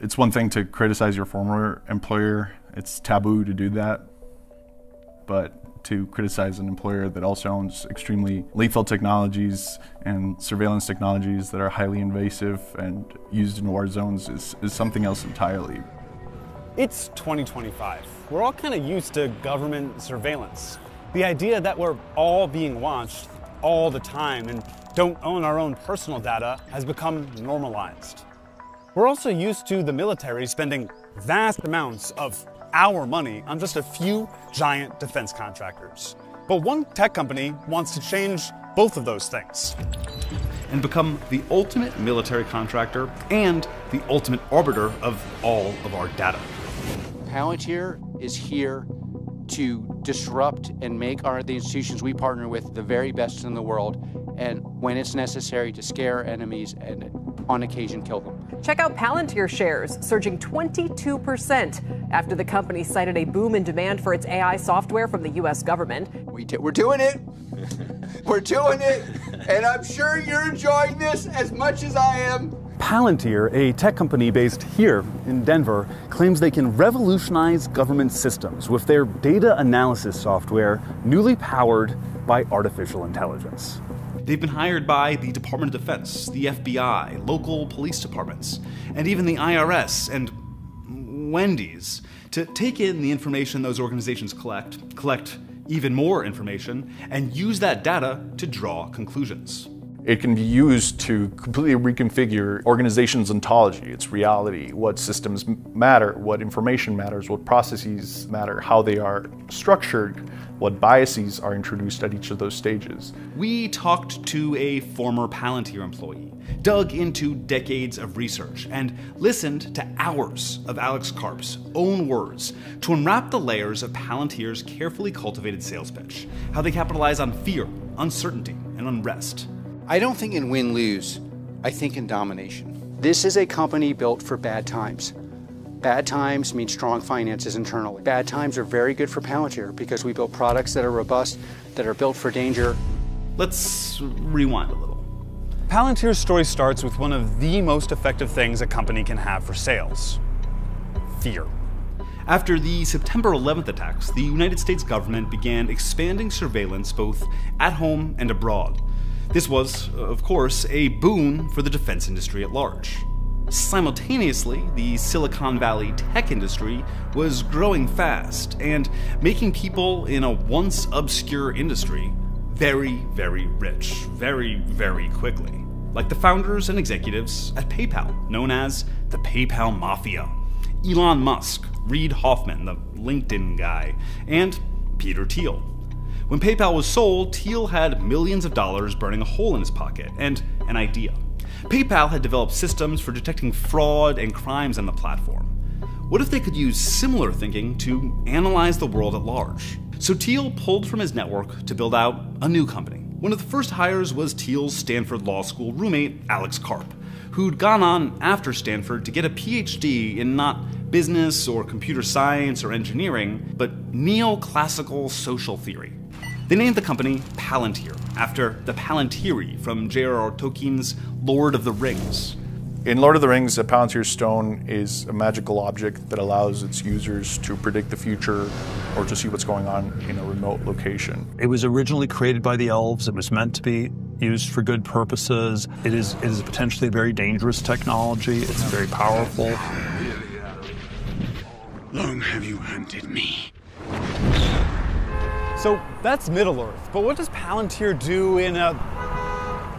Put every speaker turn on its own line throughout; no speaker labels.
It's one thing to criticize your former employer. It's taboo to do that. But to criticize an employer that also owns extremely lethal technologies and surveillance technologies that are highly invasive and used in war zones is something else entirely.
It's 2025. We're all kind of used to government surveillance. The idea that we're all being watched all the time and don't own our own personal data has become normalized. We're also used to the military spending vast amounts of our money on just a few giant defense contractors. But one tech company wants to change both of those things
and become the ultimate military contractor and the ultimate arbiter of all of our data.
Palantir is here to disrupt and make the institutions we partner with the very best in the world, and when it's necessary, to scare enemies and on occasion kill them.
Check out Palantir shares surging 22% after the company cited a boom in demand for its AI software from the U.S. government.
We're doing it. We're doing it. And I'm sure you're enjoying this as much as I am.
Palantir, a tech company based here in Denver, claims they can revolutionize government systems with their data analysis software, newly powered by artificial intelligence.
They've been hired by the Department of Defense, the FBI, local police departments, and even the IRS and Wendy's to take in the information those organizations collect even more information, and use that data to draw conclusions.
It can be used to completely reconfigure organizations' ontology, its reality, what systems matter, what information matters, what processes matter, how they are structured, what biases are introduced at each of those stages.
We talked to a former Palantir employee, dug into decades of research, and listened to hours of Alex Karp's own words to unwrap the layers of Palantir's carefully cultivated sales pitch, how they capitalize on fear, uncertainty, and unrest.
I don't think in win-lose, I think in domination. This is a company built for bad times. Bad times mean strong finances internally. Bad times are very good for Palantir because we build products that are robust, that are built for danger.
Let's rewind a little.
Palantir's story starts with one of the most effective things a company can have for sales: fear.
After the September 11th attacks, the United States government began expanding surveillance both at home and abroad. This was, of course, a boon for the defense industry at large. Simultaneously, the Silicon Valley tech industry was growing fast and making people in a once obscure industry very, very rich, very, very quickly. Like the founders and executives at PayPal, known as the PayPal Mafia. Elon Musk, Reid Hoffman, the LinkedIn guy, and Peter Thiel. When PayPal was sold, Thiel had millions of dollars burning a hole in his pocket and an idea. PayPal had developed systems for detecting fraud and crimes on the platform. What if they could use similar thinking to analyze the world at large? So Thiel pulled from his network to build out a new company. One of the first hires was Thiel's Stanford Law School roommate, Alex Karp, who'd gone on after Stanford to get a PhD in not business or computer science or engineering, but neoclassical social theory. They named the company Palantir, after the Palantiri from J.R.R. Tolkien's Lord of the Rings.
In Lord of the Rings, a Palantir stone is a magical object that allows its users to predict the future or to see what's going on in a remote location.
It was originally created by the elves. It was meant to be used for good purposes. It is potentially a very dangerous technology. It's very powerful.
Long have you hunted me?
So that's Middle-earth, but what does Palantir do in a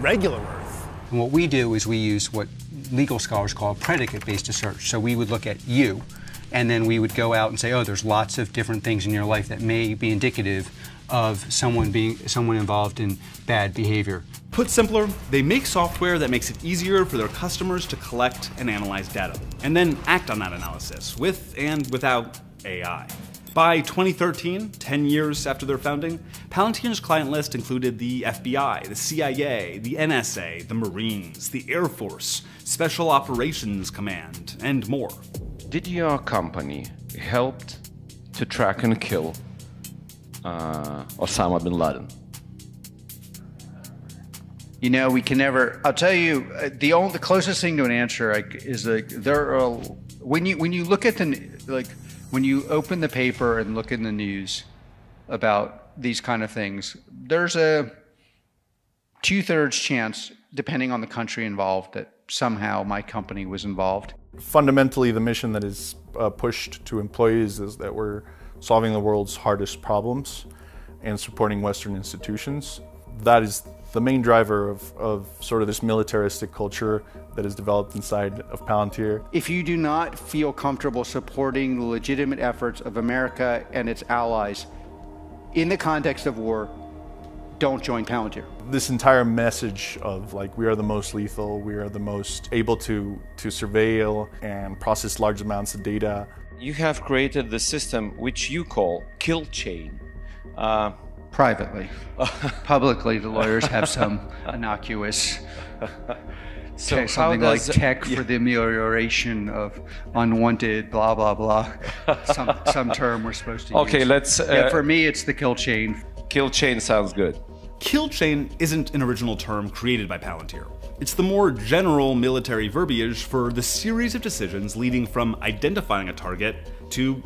regular Earth?
And what we do is we use what legal scholars call predicate-based search. So we would look at you, and then we would go out and say, oh, there's lots of different things in your life that may be indicative of someone involved in bad behavior.
Put simpler, they make software that makes it easier for their customers to collect and analyze data, and then act on that analysis with and without AI. By 2013, 10 years after their founding, Palantir's client list included the FBI, the CIA, the NSA, the Marines, the Air Force, Special Operations Command, and more.
Did your company help to track and kill Osama bin Laden?
You know, we can never. I'll tell you, the closest thing to an answer is when you look at when you open the paper and look in the news about these kind of things, there's a 2/3 chance, depending on the country involved, that somehow my company was involved.
Fundamentally, the mission that is pushed to employees is that we're solving the world's hardest problems and supporting Western institutions. That is the main driver of sort of this militaristic culture that is developed inside of Palantir.
If you do not feel comfortable supporting the legitimate efforts of America and its allies in the context of war, don't join Palantir.
This entire message of like, we are the most lethal, we are the most able to surveil and process large amounts of data.
You have created the system which you call kill chain.
Privately. Publicly, the lawyers have some innocuous something like tech for the amelioration of unwanted blah blah blah. some term we're supposed to use.
Okay, let's.
For me, it's the kill chain.
Kill chain sounds good.
Kill chain isn't an original term created by Palantir. It's the more general military verbiage for the series of decisions leading from identifying a target to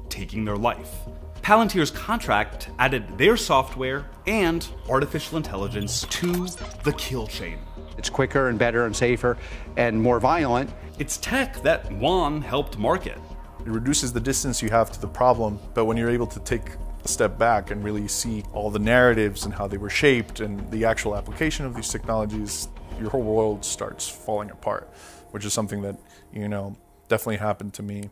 taking their life. Palantir's contract added their software and artificial intelligence to the kill chain.
It's quicker and better and safer and more violent.
It's tech that Juan helped market.
It reduces the distance you have to the problem, but when you're able to take a step back and really see all the narratives and how they were shaped and the actual application of these technologies, your whole world starts falling apart, which is something that, you know, definitely happened to me.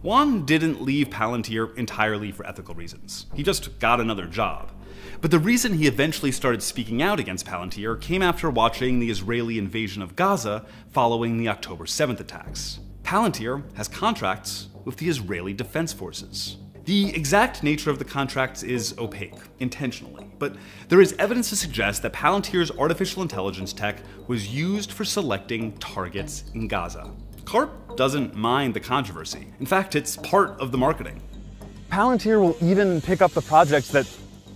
Juan didn't leave Palantir entirely for ethical reasons. He just got another job. But the reason he eventually started speaking out against Palantir came after watching the Israeli invasion of Gaza following the October 7th attacks. Palantir has contracts with the Israeli Defense Forces. The exact nature of the contracts is opaque, intentionally, but there is evidence to suggest that Palantir's artificial intelligence tech was used for selecting targets in Gaza. CARP doesn't mind the controversy. In fact, it's part of the marketing.
Palantir will even pick up the projects that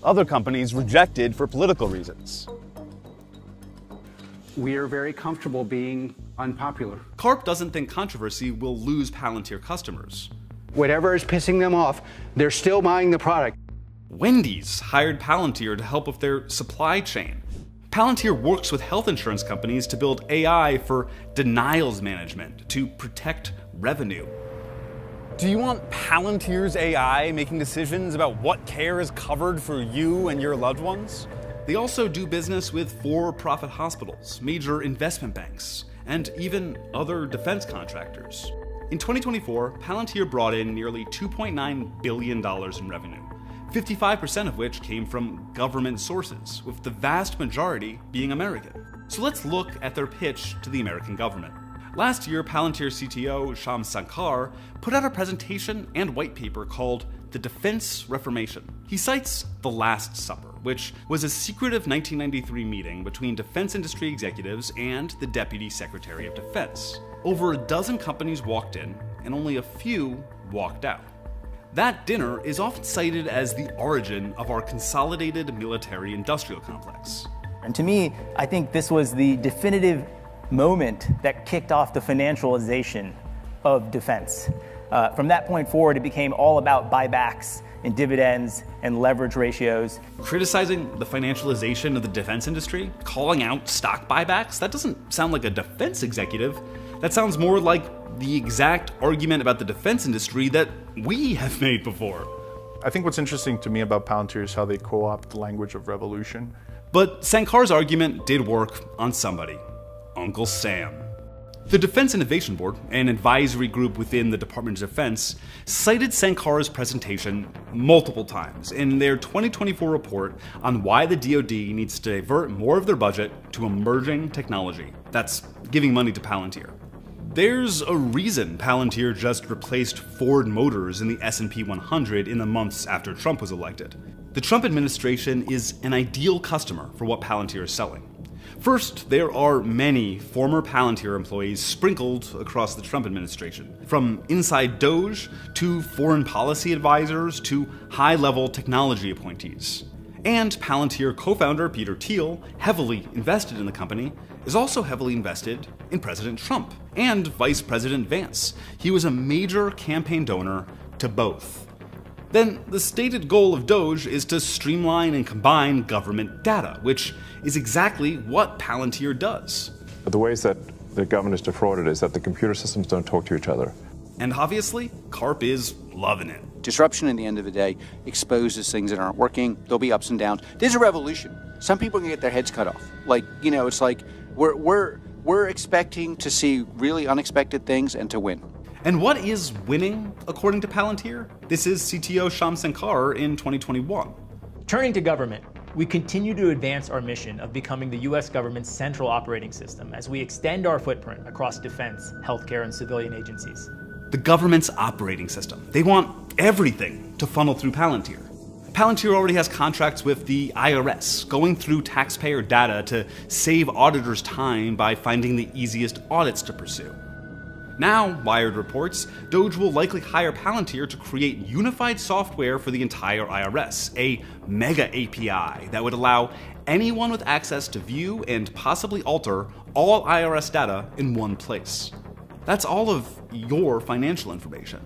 other companies rejected for political reasons.
We are very comfortable being unpopular.
CARP doesn't think controversy will lose Palantir customers.
Whatever is pissing them off, they're still buying the product.
Wendy's hired Palantir to help with their supply chain. Palantir works with health insurance companies to build AI for denials management to protect revenue.
Do you want Palantir's AI making decisions about what care is covered for you and your loved ones?
They also do business with for-profit hospitals, major investment banks, and even other defense contractors. In 2024, Palantir brought in nearly $2.9 billion in revenue, 55% of which came from government sources, with the vast majority being American. So let's look at their pitch to the American government. Last year, Palantir CTO Shyam Sankar put out a presentation and white paper called The Defense Reformation. He cites The Last Supper, which was a secretive 1993 meeting between defense industry executives and the Deputy Secretary of Defense. Over a dozen companies walked in, and only a few walked out. That dinner is often cited as the origin of our consolidated military-industrial complex.
And to me, I think this was the definitive moment that kicked off the financialization of defense. From that point forward, it became all about buybacks and dividends and leverage ratios.
Criticizing the financialization of the defense industry, calling out stock buybacks, that doesn't sound like a defense executive. That sounds more like the exact argument about the defense industry that we have made before.
I think what's interesting to me about Palantir is how they co-opt the language of revolution.
But Sankar's argument did work on somebody, Uncle Sam. The Defense Innovation Board, an advisory group within the Department of Defense, cited Sankar's presentation multiple times in their 2024 report on why the DoD needs to divert more of their budget to emerging technology. That's giving money to Palantir. There's a reason Palantir just replaced Ford Motors in the S&P 100 in the months after Trump was elected. The Trump administration is an ideal customer for what Palantir is selling. First, there are many former Palantir employees sprinkled across the Trump administration, from inside DOJ to foreign policy advisors to high-level technology appointees. And Palantir co-founder Peter Thiel, heavily invested in the company, is also heavily invested in President Trump and Vice President Vance. He was a major campaign donor to both. Then the stated goal of Doge is to streamline and combine government data, which is exactly what Palantir does.
The ways that the government is defrauded is that the computer systems don't talk to each other.
And obviously, Karp is loving it.
Disruption, in the end of the day, exposes things that aren't working. There'll be ups and downs. There's a revolution. Some people can get their heads cut off. Like, you know, it's like we're expecting to see really unexpected things and to win.
And what is winning, according to Palantir? This is CTO Shyam Sankar in 2021.
Turning to government, we continue to advance our mission of becoming the U.S. government's central operating system as we extend our footprint across defense, healthcare, and civilian agencies.
The government's operating system. They want everything to funnel through Palantir. Palantir already has contracts with the IRS, going through taxpayer data to save auditors time by finding the easiest audits to pursue. Now, Wired reports, Doge will likely hire Palantir to create unified software for the entire IRS, a mega API that would allow anyone with access to view and possibly alter all IRS data in one place. That's all of your financial information.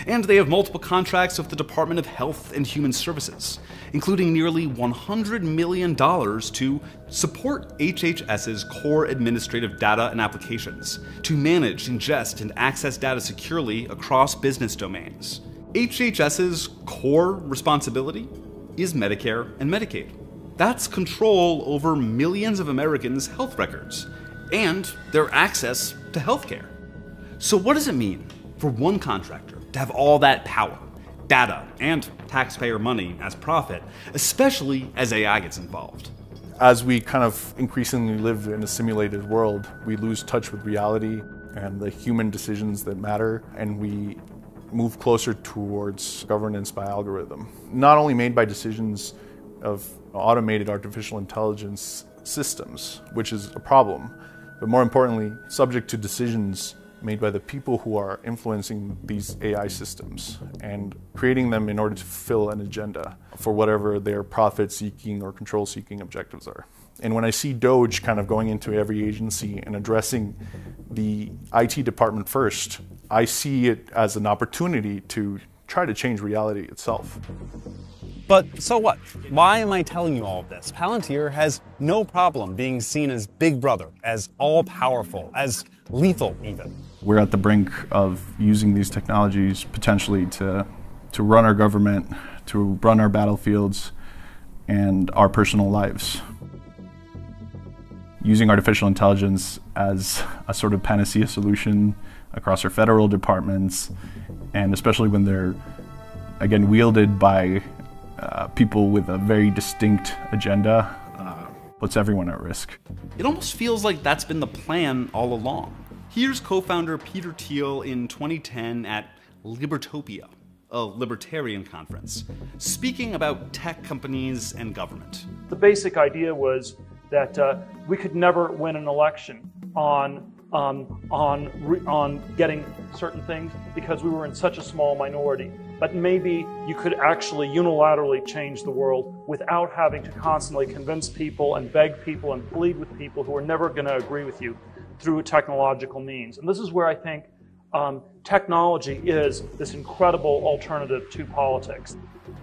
And they have multiple contracts with the Department of Health and Human Services, including nearly $100 million to support HHS's core administrative data and applications, to manage, ingest, and access data securely across business domains. HHS's core responsibility is Medicare and Medicaid. That's control over millions of Americans' health records and their access to healthcare. So what does it mean for one contractor to have all that power, data, and taxpayer money as profit, especially as AI gets involved?
As we kind of increasingly live in a simulated world, we lose touch with reality and the human decisions that matter, and we move closer towards governance by algorithm. Not only made by decisions of automated artificial intelligence systems, which is a problem, but more importantly, subject to decisions made by the people who are influencing these AI systems and creating them in order to fulfill an agenda for whatever their profit-seeking or control-seeking objectives are. And when I see Doge kind of going into every agency and addressing the IT department first, I see it as an opportunity to try to change reality itself.
But so what? Why am I telling you all of this? Palantir has no problem being seen as Big Brother, as all-powerful, as lethal even.
We're at the brink of using these technologies potentially to run our government, to run our battlefields, and our personal lives. Using artificial intelligence as a sort of panacea solution across our federal departments, and especially when they're, again, wielded by people with a very distinct agenda, puts everyone at risk.
It almost feels like that's been the plan all along. Here's co-founder Peter Thiel in 2010 at Libertopia, a libertarian conference, speaking about tech companies and government.
The basic idea was that we could never win an election on getting certain things because we were in such a small minority. But maybe you could actually unilaterally change the world without having to constantly convince people and beg people and plead with people who are never going to agree with you through technological means. And this is where I think technology is this incredible alternative to politics.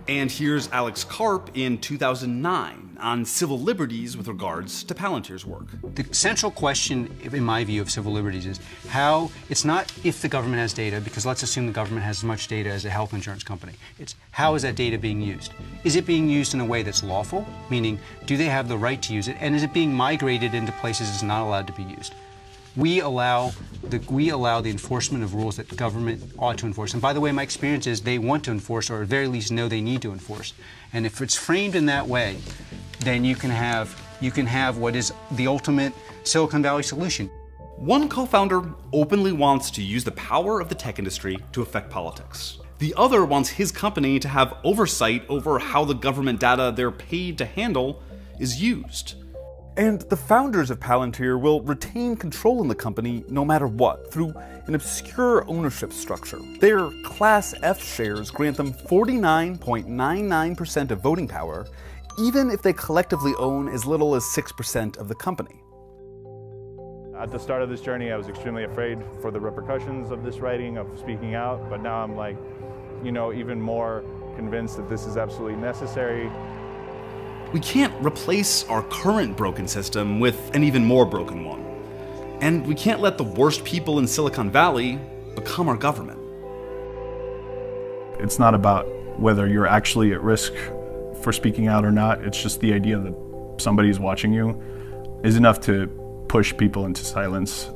And here's Alex Karp in 2009 on civil liberties with regards to Palantir's work.
The central question, in my view, of civil liberties is how, it's not if the government has data, because let's assume the government has as much data as a health insurance company. It's how is that data being used? Is it being used in a way that's lawful? Meaning, do they have the right to use it? And is it being migrated into places it's not allowed to be used? We allow the enforcement of rules that the government ought to enforce. And by the way, my experience is they want to enforce, or at very least know they need to enforce. And if it's framed in that way, then you can have what is the ultimate Silicon Valley solution.
One co-founder openly wants to use the power of the tech industry to affect politics. The other wants his company to have oversight over how the government data they're paid to handle is used.
And the founders of Palantir will retain control in the company no matter what, through an obscure ownership structure. Their Class F shares grant them 49.99% of voting power, even if they collectively own as little as 6% of the company.
At the start of this journey, I was extremely afraid for the repercussions of this writing, of speaking out, but now I'm like, you know, even more convinced that this is absolutely necessary.
We can't replace our current broken system with an even more broken one. And we can't let the worst people in Silicon Valley become our government.
It's not about whether you're actually at risk for speaking out or not. It's just the idea that somebody's watching you is enough to push people into silence.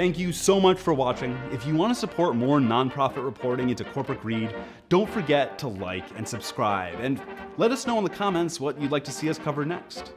Thank you so much for watching. If you want to support more nonprofit reporting into corporate greed, don't forget to like and subscribe, and let us know in the comments what you'd like to see us cover next.